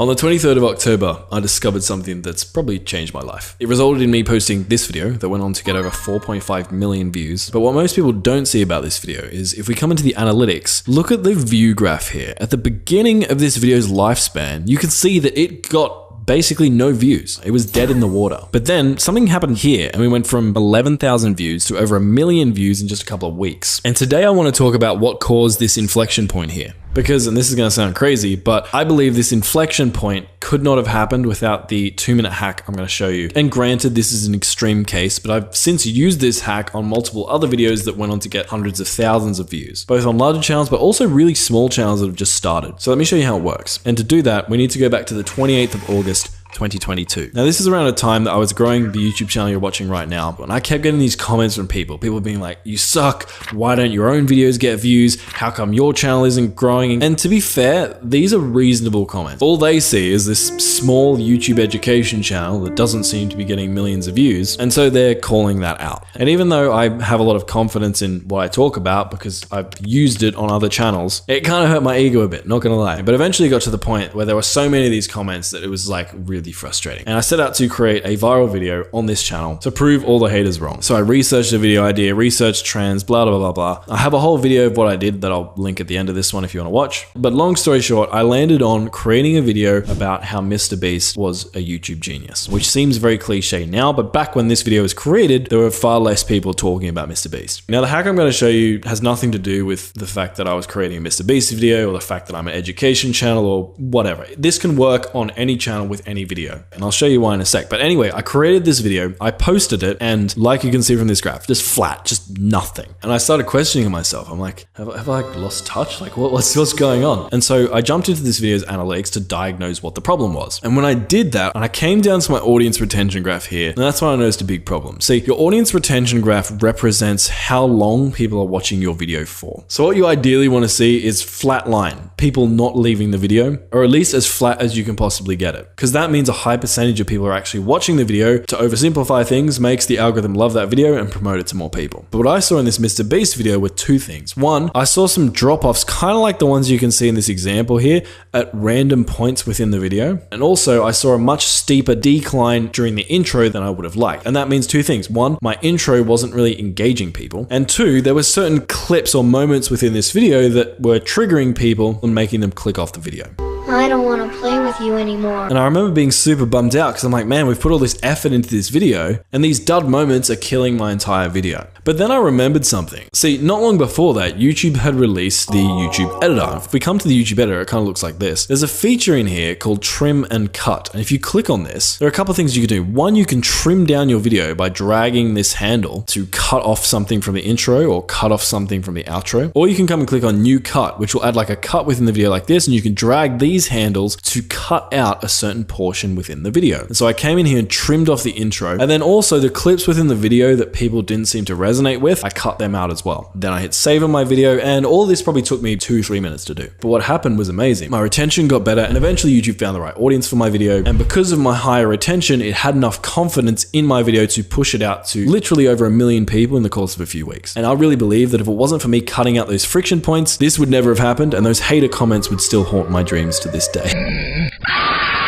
On the 23rd of October, I discovered something that's probably changed my life. It resulted in me posting this video that went on to get over 4.5 million views. But what most people don't see about this video is if we come into the analytics, look at the view graph here. At the beginning of this video's lifespan, you can see that it got basically no views. It was dead in the water. But then something happened here and we went from 11,000 views to over 1 million views in just a couple of weeks. And today I want to talk about what caused this inflection point here. Because, and this is going to sound crazy, but I believe this inflection point could not have happened without the 2-minute hack I'm going to show you. And granted, this is an extreme case, but I've since used this hack on multiple other videos that went on to get hundreds of thousands of views, both on larger channels, but also really small channels that have just started. So let me show you how it works. And to do that, we need to go back to the 28th of August, 2022. Now this is around a time that I was growing the YouTube channel you're watching right now, and I kept getting these comments from people being like, you suck, why don't your own videos get views, how come your channel isn't growing? And to be fair, these are reasonable comments. All they see is this small YouTube education channel that doesn't seem to be getting millions of views, and so they're calling that out. And even though I have a lot of confidence in what I talk about because I've used it on other channels, it kind of hurt my ego a bit, not gonna lie. But eventually got to the point where there were so many of these comments that it was like really frustrating. And I set out to create a viral video on this channel to prove all the haters wrong. So I researched the video idea, researched trends, blah, blah, blah, blah. I have a whole video of what I did that I'll link at the end of this one if you want to watch. But long story short, I landed on creating a video about how Mr. Beast was a YouTube genius, which seems very cliche now, but back when this video was created, there were far less people talking about Mr. Beast. Now the hack I'm going to show you has nothing to do with the fact that I was creating a Mr. Beast video or the fact that I'm an education channel or whatever. This can work on any channel with any video, and I'll show you why in a sec. But anyway, I created this video, I posted it, and like you can see from this graph, just flat, just nothing. And I started questioning myself. I'm like, have I lost touch? Like what's going on? And so I jumped into this video's analytics to diagnose what the problem was. And when I did that, and I came down to my audience retention graph here, and that's when I noticed a big problem. See, your audience retention graph represents how long people are watching your video for. So what you ideally want to see is flat line, people not leaving the video, or at least as flat as you can possibly get it. Because that means a high percentage of people are actually watching the video. To oversimplify things, makes the algorithm love that video and promote it to more people. But what I saw in this Mr. Beast video were two things. One, I saw some drop-offs, kind of like the ones you can see in this example here, at random points within the video. And also I saw a much steeper decline during the intro than I would have liked. And that means two things. One, my intro wasn't really engaging people. And two, there were certain clips or moments within this video that were triggering people and making them click off the video. I don't want to play with you anymore. And I remember being super bummed out because I'm like, man, we've put all this effort into this video and these dud moments are killing my entire video. But then I remembered something. See, not long before that, YouTube had released the YouTube editor. If we come to the YouTube editor, it kind of looks like this. There's a feature in here called trim and cut. And if you click on this, there are a couple of things you can do. One, you can trim down your video by dragging this handle to cut off something from the intro or cut off something from the outro. Or you can come and click on new cut, which will add like a cut within the video like this. And you can drag these handles to cut out a certain portion within the video. And so I came in here and trimmed off the intro, and then also the clips within the video that people didn't seem to resonate with, I cut them out as well. Then I hit save on my video, and all of this probably took me 2-3 minutes to do. But what happened was amazing. My retention got better, and eventually YouTube found the right audience for my video. And because of my higher retention, it had enough confidence in my video to push it out to literally over 1 million people in the course of a few weeks. And I really believe that if it wasn't for me cutting out those friction points, this would never have happened, and those hater comments would still haunt my dreams to this day.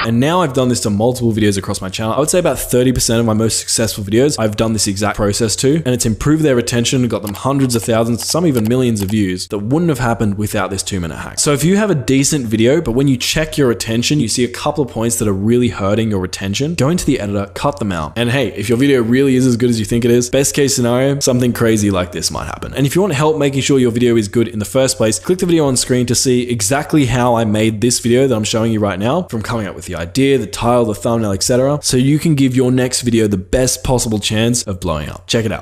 And now I've done this to multiple videos across my channel. I would say about 30% of my most successful videos, I've done this exact process to, and it's improved their retention, got them hundreds of thousands, some even millions of views that wouldn't have happened without this 2-minute hack. So if you have a decent video, but when you check your retention, you see a couple of points that are really hurting your retention, go into the editor, cut them out. And hey, if your video really is as good as you think it is, best case scenario, something crazy like this might happen. And if you want help making sure your video is good in the first place, click the video on screen to see exactly how I made this video that I'm showing you right now, from coming up with the idea, the title, the thumbnail, etc. So you can give your next video the best possible chance of blowing up. Check it out.